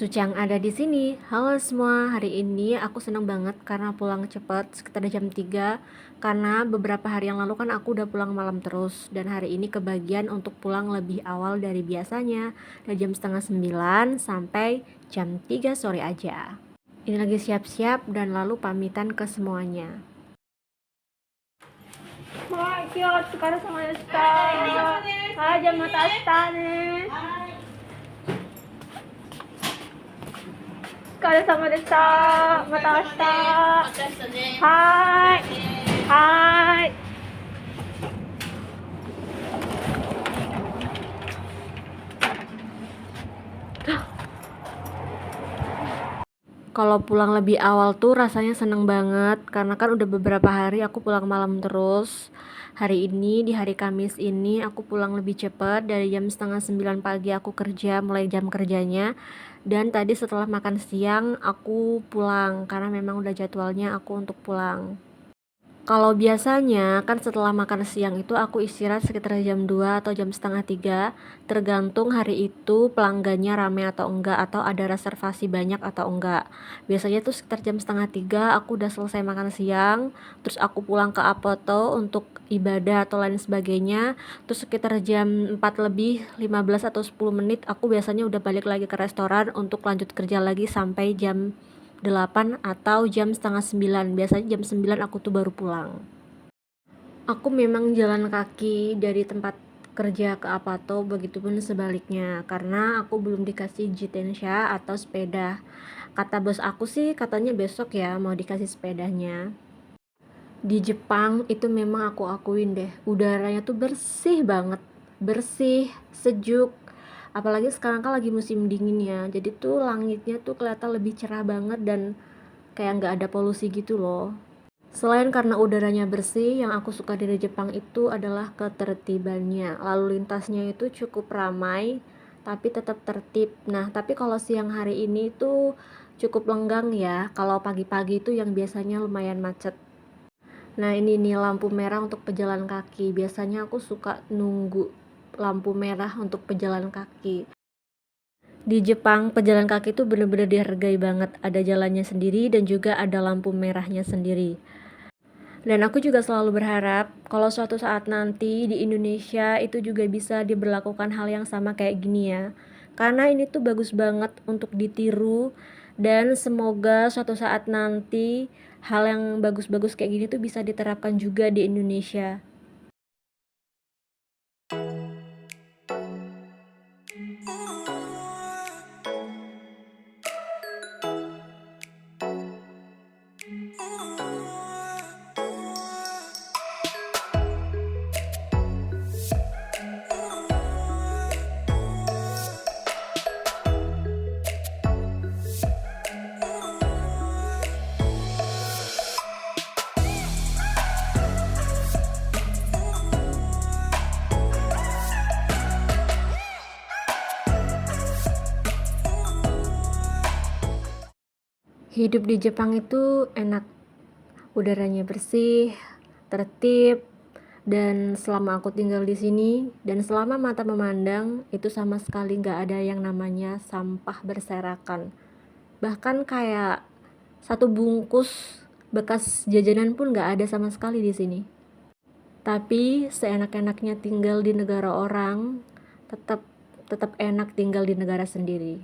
Sucang ada di sini. Halo semua, hari ini aku senang banget karena pulang cepat sekitar jam 3. Karena beberapa hari yang lalu kan aku udah pulang malam terus. Dan hari ini kebagian untuk pulang lebih awal dari biasanya. Dari jam setengah 9 sampai jam 3 sore aja. Ini lagi siap-siap dan lalu pamitan ke semuanya. Wah, iya, sekarang sama Esta. Aja mata Esta nih. Sekarang sama Esta, mata Esta. Hai. Hai. Kalau pulang lebih awal tuh rasanya seneng banget karena kan udah beberapa hari aku pulang malam terus. Hari ini di hari Kamis ini aku pulang lebih cepat dari jam setengah 9 pagi aku kerja mulai jam kerjanya. Dan tadi setelah makan siang aku pulang karena memang udah jadwalnya aku untuk pulang. Kalau biasanya kan setelah makan siang itu aku istirahat sekitar jam 2 atau jam setengah 3, tergantung hari itu pelanggannya rame atau enggak atau ada reservasi banyak atau enggak. Biasanya tuh sekitar jam setengah 3 aku udah selesai makan siang, terus aku pulang ke Apoto untuk ibadah atau lain sebagainya. Terus sekitar jam 4 lebih 15 atau 10 menit aku biasanya udah balik lagi ke restoran untuk lanjut kerja lagi sampai jam 8 atau jam setengah 9. Biasanya jam 9 aku tuh baru pulang. Aku memang jalan kaki dari tempat kerja ke Apato, begitupun sebaliknya karena aku belum dikasih jitensha atau sepeda. Kata bos aku sih katanya besok ya mau dikasih sepedanya. Di Jepang itu memang aku akuin deh, udaranya tuh bersih banget, bersih, sejuk. Apalagi sekarang kan lagi musim dingin ya, jadi tuh langitnya tuh kelihatan lebih cerah banget dan kayak nggak ada polusi gitu loh. Selain karena udaranya bersih, yang aku suka dari Jepang itu adalah ketertibannya. Lalu lintasnya itu cukup ramai, tapi tetap tertib. Nah, tapi kalau siang hari ini tuh cukup lenggang ya. Kalau pagi-pagi itu yang biasanya lumayan macet. Nah, ini nih lampu merah untuk pejalan kaki. Biasanya aku suka nunggu lampu merah untuk pejalan kaki. Di Jepang, pejalan kaki itu bener-bener dihargai banget. Ada jalannya sendiri dan juga ada lampu merahnya sendiri. Dan aku juga selalu berharap kalau suatu saat nanti di Indonesia itu juga bisa diberlakukan hal yang sama kayak gini ya. Karena ini tuh bagus banget untuk ditiru dan semoga suatu saat nanti hal yang bagus-bagus kayak gini tuh bisa diterapkan juga di Indonesia. Hidup di Jepang itu enak, udaranya bersih, tertib, dan selama aku tinggal di sini dan selama mata memandang itu sama sekali nggak ada yang namanya sampah berserakan. Bahkan kayak satu bungkus bekas jajanan pun nggak ada sama sekali di sini. Tapi seenak-enaknya tinggal di negara orang, tetap tetap enak tinggal di negara sendiri.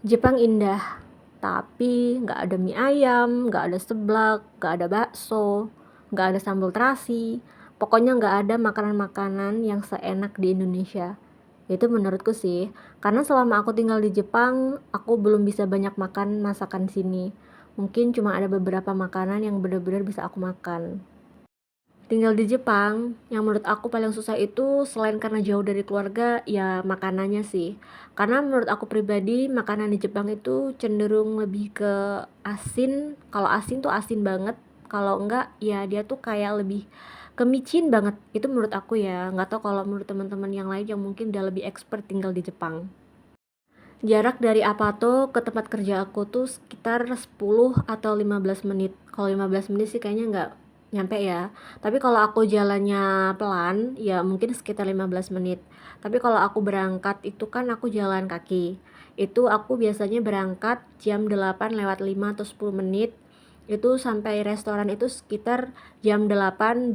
Jepang indah, tapi nggak ada mie ayam, nggak ada seblak, nggak ada bakso, nggak ada sambal terasi. Pokoknya nggak ada makanan-makanan yang seenak di Indonesia. Itu menurutku sih, karena selama aku tinggal di Jepang, aku belum bisa banyak makan masakan sini. Mungkin cuma ada beberapa makanan yang benar-benar bisa aku makan. Tinggal di Jepang, yang menurut aku paling susah itu selain karena jauh dari keluarga, ya makanannya sih. Karena menurut aku pribadi, makanan di Jepang itu cenderung lebih ke asin. Kalau asin tuh asin banget. Kalau enggak, ya dia tuh kayak lebih kemicin banget. Itu menurut aku ya. Nggak tahu kalau menurut teman-teman yang lain yang mungkin udah lebih expert tinggal di Jepang. Jarak dari Apato ke tempat kerja aku tuh sekitar 10 atau 15 menit. Kalau 15 menit sih kayaknya nyampe ya. Tapi kalau aku jalannya pelan, ya mungkin sekitar 15 menit. Tapi kalau aku berangkat itu kan aku jalan kaki. Itu aku biasanya berangkat jam 8 lewat 5 atau 10 menit. Itu sampai restoran itu sekitar jam 8.20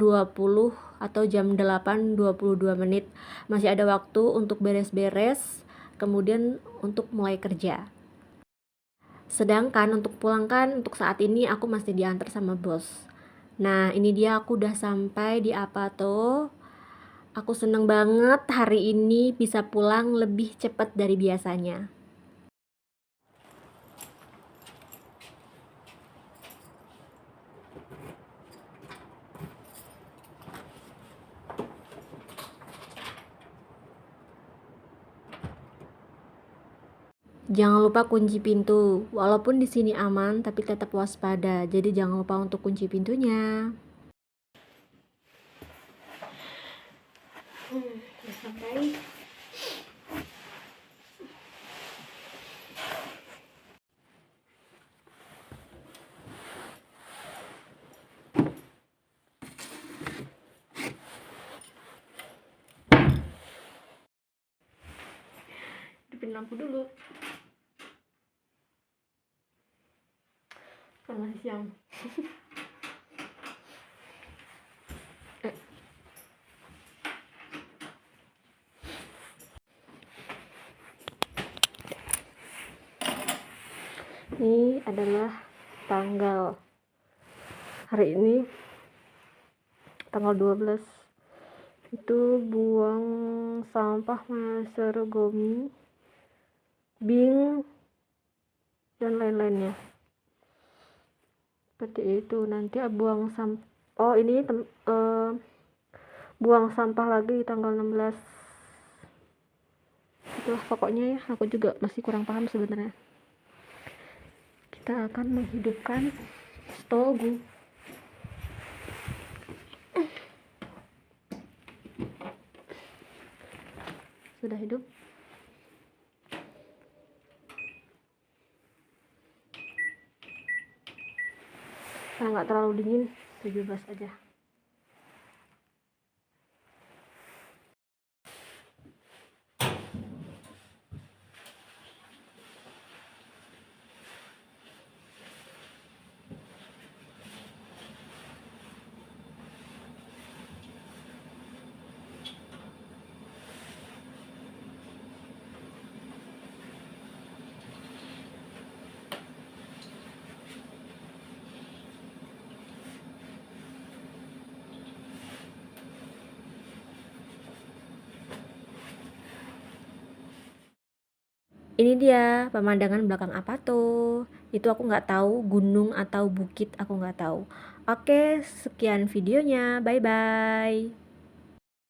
atau jam 8.22 menit. Masih ada waktu untuk beres-beres, kemudian untuk mulai kerja. Sedangkan untuk pulang kan untuk saat ini aku masih diantar sama bos. Nah, ini dia aku udah sampai di Apato. Aku seneng banget hari ini bisa pulang lebih cepat dari biasanya. Jangan lupa kunci pintu. Walaupun di sini aman, tapi tetap waspada. Jadi jangan lupa untuk kunci pintunya. Udah sampai. Hidupin lampu dulu. Kan masih siang. Ini adalah tanggal hari ini, tanggal 12. Itu buang sampah Masergomi, Bing, dan lain-lainnya. Seperti itu. Nanti buang sampah. Oh, ini buang sampah lagi di tanggal 16. Itulah pokoknya ya, aku juga masih kurang paham sebenarnya. Kita akan menghidupkan stogu. Sudah hidup. Nah, nggak terlalu dingin, 17 aja. Ini dia pemandangan belakang Apato. Itu aku nggak tahu gunung atau bukit, aku nggak tahu. Oke, sekian videonya. Bye bye.